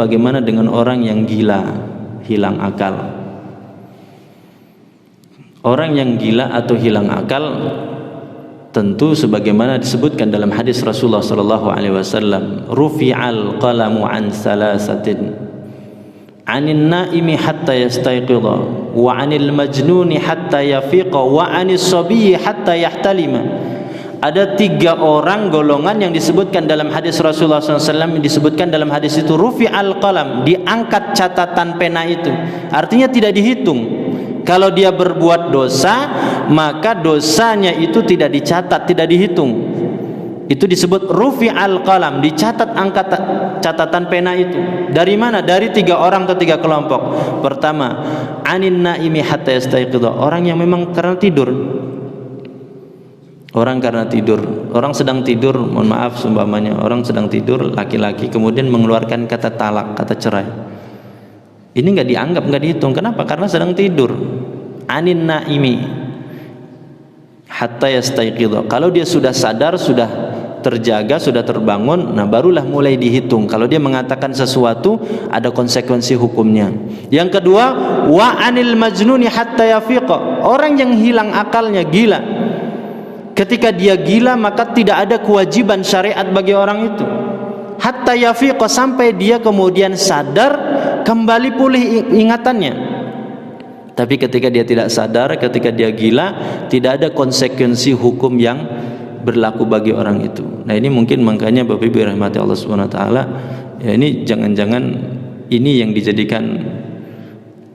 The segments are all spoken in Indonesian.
bagaimana dengan orang yang gila, hilang akal. Orang yang gila atau hilang akal tentu sebagaimana disebutkan dalam hadis Rasulullah sallallahu alaihi wasallam, rufi'al qalamu an salasatin, 'anil naimi hatta yastayqidha, wa 'anil majnuni hatta yafiqa, wa 'anis sabiyyi hatta yahtalima. Ada 3 orang golongan yang disebutkan dalam hadis Rasulullah SAW, disebutkan dalam hadis itu rufi'al qalam, diangkat catatan pena itu, artinya tidak dihitung. Kalau dia berbuat dosa, maka dosanya itu tidak dicatat, tidak dihitung. Itu disebut rufi'al qalam, dicatat angkat catatan pena itu. Dari mana? Dari 3 orang atau 3 kelompok. Pertama, anin naimi hatta yastayqidha, orang yang memang karena tidur. Orang karena tidur, orang sedang tidur, mohon maaf seumpamanya orang sedang tidur, laki-laki kemudian mengeluarkan kata talak, kata cerai. Ini nggak dianggap, nggak dihitung. Kenapa? Karena sedang tidur. Anin naimi hatta yastayqidha. Kalau dia sudah sadar, sudah terjaga, sudah terbangun, nah barulah mulai dihitung. Kalau dia mengatakan sesuatu, ada konsekuensi hukumnya. Yang kedua, wa anil majnuni hatta yafiqa, orang yang hilang akalnya, gila. Ketika dia gila, maka tidak ada kewajiban syariat bagi orang itu. Hatta yafiqa, sampai dia kemudian sadar, kembali pulih ingatannya. Tapi ketika dia tidak sadar, ketika dia gila, tidak ada konsekuensi hukum yang berlaku bagi orang itu. Nah ini mungkin makanya Bapak Ibu rahmati Allah Subhanahu wa taala, ya ini jangan-jangan ini yang dijadikan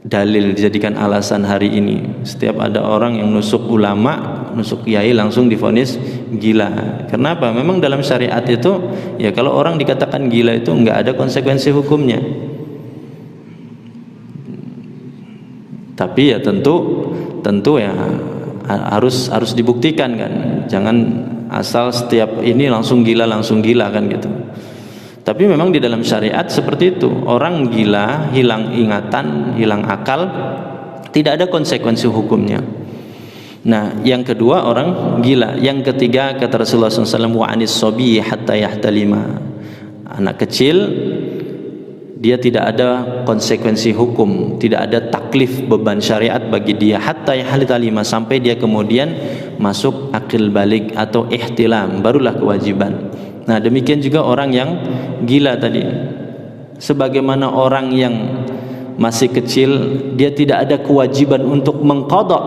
dalil, dijadikan alasan hari ini. Setiap ada orang yang nusuk ulama, nusuk kiai, langsung divonis gila. Kenapa? Memang dalam syariat itu, ya kalau orang dikatakan gila itu enggak ada konsekuensi hukumnya. Tapi ya tentu ya harus dibuktikan kan. Jangan asal setiap ini langsung gila kan gitu. Tapi memang di dalam syariat seperti itu. Orang gila, hilang ingatan, hilang akal, tidak ada konsekuensi hukumnya. Nah, yang kedua orang gila. Yang ketiga kata Rasulullah SAW, wa anis sabiyyi hatta yahtalima. Anak kecil, dia tidak ada konsekuensi hukum, tidak ada taklif beban syariat bagi dia hatta yahtalima, sampai dia kemudian masuk akil balik atau ihtilam, barulah kewajiban. Nah demikian juga orang yang gila tadi. Sebagaimana orang yang masih kecil, dia tidak ada kewajiban untuk mengqadha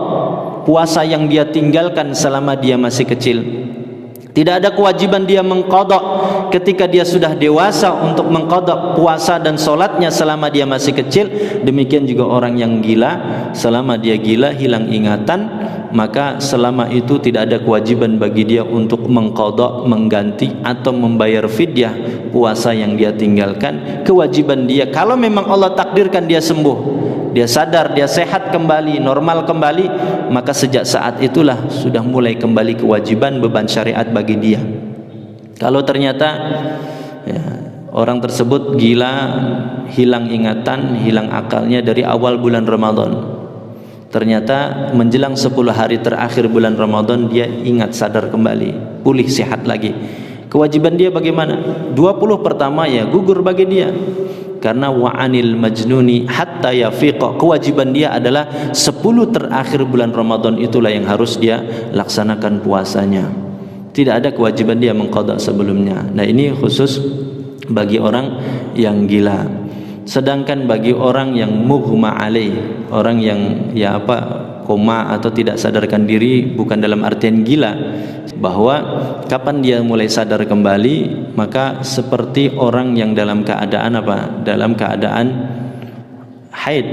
puasa yang dia tinggalkan selama dia masih kecil. Tidak ada kewajiban dia mengqadha ketika dia sudah dewasa untuk mengqadha puasa dan sholatnya selama dia masih kecil. Demikian juga orang yang gila, selama dia gila, hilang ingatan, maka selama itu tidak ada kewajiban bagi dia untuk mengqadha, mengganti atau membayar fidyah puasa yang dia tinggalkan. Kewajiban dia, kalau memang Allah takdirkan dia sembuh, dia sadar, dia sehat kembali, normal kembali, maka sejak saat itulah sudah mulai kembali kewajiban beban syariat bagi dia. Kalau ternyata ya, orang tersebut gila, hilang ingatan, hilang akalnya dari awal bulan Ramadan, ternyata menjelang 10 hari terakhir bulan Ramadan dia ingat, sadar kembali, pulih sehat lagi, kewajiban dia bagaimana? 20 pertama ya gugur bagi dia. Karena wa'anil majnuni hatta yafiqa, kewajiban dia adalah 10 terakhir bulan Ramadan itulah yang harus dia laksanakan puasanya. Tidak ada kewajiban dia mengqadha sebelumnya. Nah ini khusus bagi orang yang gila. Sedangkan bagi orang yang mughma alaih, orang yang koma atau tidak sadarkan diri, bukan dalam artian gila, bahwa kapan dia mulai sadar kembali, maka seperti orang yang dalam keadaan dalam keadaan haid.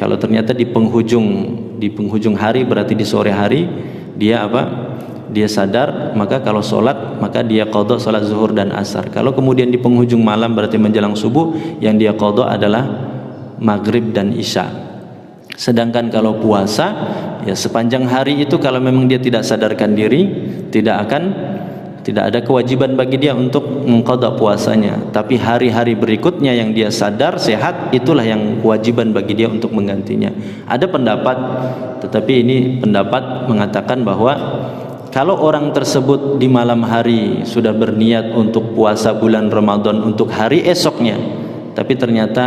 Kalau ternyata di penghujung hari, berarti di sore hari dia dia sadar, maka kalau sholat maka dia qadha sholat zuhur dan asar. Kalau kemudian di penghujung malam, berarti menjelang subuh, yang dia qadha adalah maghrib dan isya. Sedangkan kalau puasa, ya sepanjang hari itu kalau memang dia tidak sadarkan diri, tidak ada kewajiban bagi dia untuk mengqadha puasanya. Tapi hari-hari berikutnya yang dia sadar sehat, itulah yang kewajiban bagi dia untuk menggantinya. Ada pendapat, tetapi ini pendapat mengatakan bahwa kalau orang tersebut di malam hari sudah berniat untuk puasa bulan Ramadan untuk hari esoknya, tapi ternyata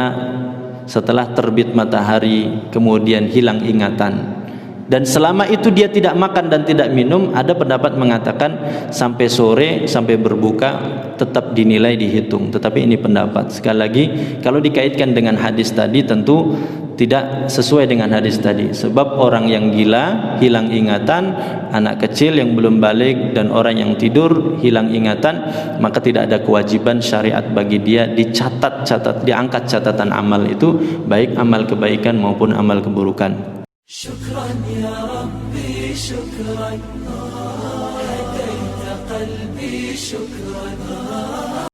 setelah terbit matahari kemudian hilang ingatan, dan selama itu dia tidak makan dan tidak minum, ada pendapat mengatakan sampai sore, sampai berbuka tetap dinilai, dihitung. Tetapi ini pendapat, sekali lagi kalau dikaitkan dengan hadis tadi tentu tidak sesuai dengan hadis tadi, sebab orang yang gila hilang ingatan, anak kecil yang belum balik, dan orang yang tidur hilang ingatan, maka tidak ada kewajiban syariat bagi dia diangkat catatan amal itu, baik amal kebaikan maupun amal keburukan. Syukran ya Rabbi, syukran, hadaita qalbi, syukran.